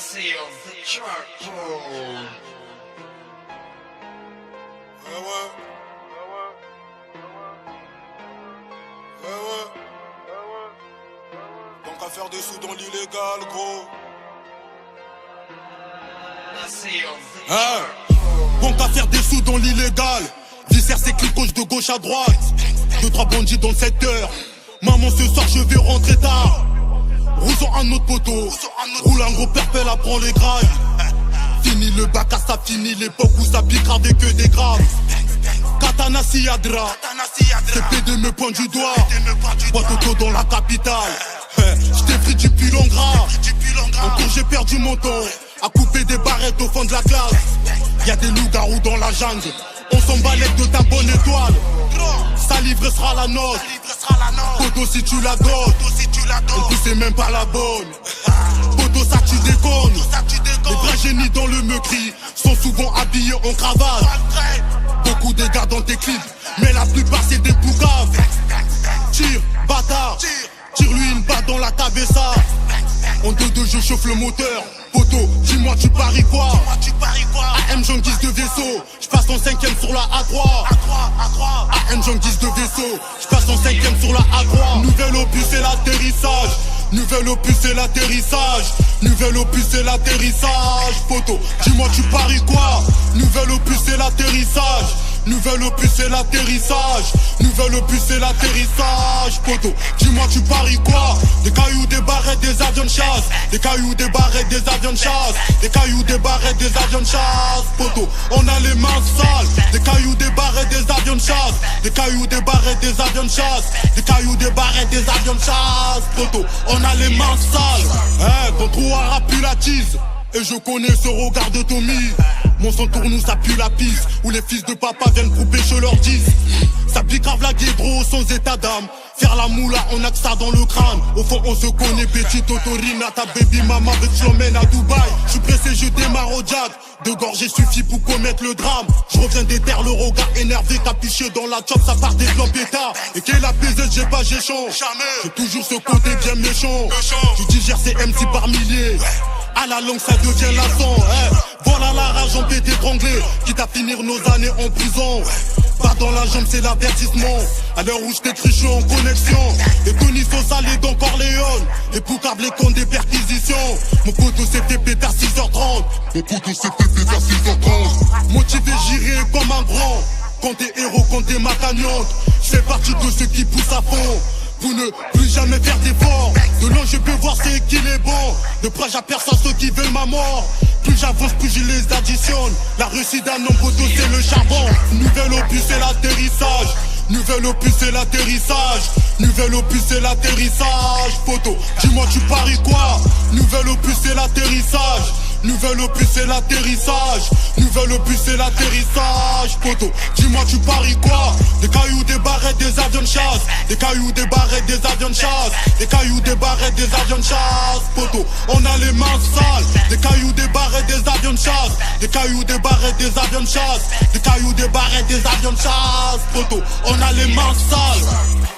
Nazi on the charcoal. Donc à faire des sous dans l'illégal, gros. Nazi on the charcoal. Donc à faire des sous dans l'illégal. Viscère ses clips de gauche à droite. 2-3 bandits dans le secteur. Maman ce soir je vais rentrer tard. Rousons un autre poteau. Roule un gros perpel, apprend les grailles. Fini le bac à ça, fini l'époque où ça piquera avec que des graves. Katana Siadra, CP2 me pointe du doigt. Boîte auto dans la capitale. J't'ai pris du pilon gras. Encore j'ai perdu mon temps à couper des barrettes au fond de la classe. Y'a des loups-garous dans la jungle. On s'embalèque de ta bonne étoile. Sa livre sera la nôtre. Poto si tu la donnes. En plus c'est même pas la bonne. Poto ça tu déconnes. Les vrais génies dans le meurtri sont souvent habillés en cravate. Beaucoup de gars dans tes clips, mais la plupart c'est des poucaves. Tire, bâtard. Tire-lui une balle dans la cabessa. En 2-2 je chauffe le moteur. Poto, dis-moi tu paries quoi? AM j'en guise de vaisseau. J'passe en 5ème sur la A3. AM j'en guise de vaisseau. J'passe en 5ème sur la A3. Nouvel opus c'est l'atterrissage. Nouvel opus c'est l'atterrissage. Nouvel opus c'est l'atterrissage. Poto, dis-moi tu paries quoi? Nouvel opus c'est l'atterrissage. Nouvel opus c'est l'atterrissage. Nouvel opus c'est l'atterrissage. Poto, dis-moi tu paries quoi? Des cailloux, des barrettes, des avions de chasse. Des cailloux, des barrettes, des avions de chasse. Des cailloux, des barrettes, des avions de chasse. Poto, on a les mains sales. Des cailloux, des barrettes, des avions de chasse. Des cailloux, des barrettes, des avions de chasse. Des cailloux, des barrettes, des avions de chasse. Poto, on a les mains sales. Ton trou a pu la tease. Et je connais ce regard de Tommy. Mon sang tourne où ça pue la pisse. Où les fils de papa viennent couper, je leur dis. Ça pique grave la guédro sans état d'âme. Faire la moula, on a que ça dans le crâne. Au fond on se connaît, petite autorina. Ta baby mama veut que je l'emmène à Dubaï. Je suis pressé, je démarre au jack. Deux gorgées suffit pour commettre le drame. Je reviens des terres, le regard énervé. Capuché dans la chop, ça part des plans pétards. Et qu'est la PZ, j'ai pas géchant. J'ai toujours ce côté bien méchant. Tu digères ces MC par milliers. À la longue ça devient lassant. Voilà la rage, on peut t'étrangler. Quitte à finir nos années en prison. Pas dans la jambe, c'est l'avertissement. À l'heure où je t'écris, je suis en connexion. Les Tony sont salés dans Corleone. Les poucaves, les cons des perquisitions. Mon poteau s'est fait péter à 6h30. Mon poteau s'est fait péter à 6h30. Motivé, j'irai comme un grand. Quand t'es héros, quand t'es macagnante. Je fais partie de ceux qui poussent à fond. Pour ne plus jamais faire d'efforts. De loin je peux voir c'est qu'il est bon. De près j'aperçois ceux qui veulent ma mort. Plus j'avance, plus je les additionne. La réussite d'un homme poteau c'est le charbon. Nouvel opus c'est l'atterrissage. Nouvel opus c'est l'atterrissage. Nouvel opus c'est l'atterrissage. Poteau, dis-moi tu paries quoi? Nouvel opus c'est l'atterrissage. Nouvel opus c'est l'atterrissage. Nouvel opus c'est l'atterrissage. Poto, dis-moi tu paries quoi? Des cailloux, des barrettes, des avions de chasse. Des cailloux, des barrettes, des avions de chasse. Des cailloux, des barrettes, des avions de chasse. Poto, on a les mains sales. Des cailloux, des barrettes, des avions de chasse. Des cailloux, des barrettes, des avions de chasse. Des cailloux, des barrettes, des avions de chasse. Poto, on a les mains sales.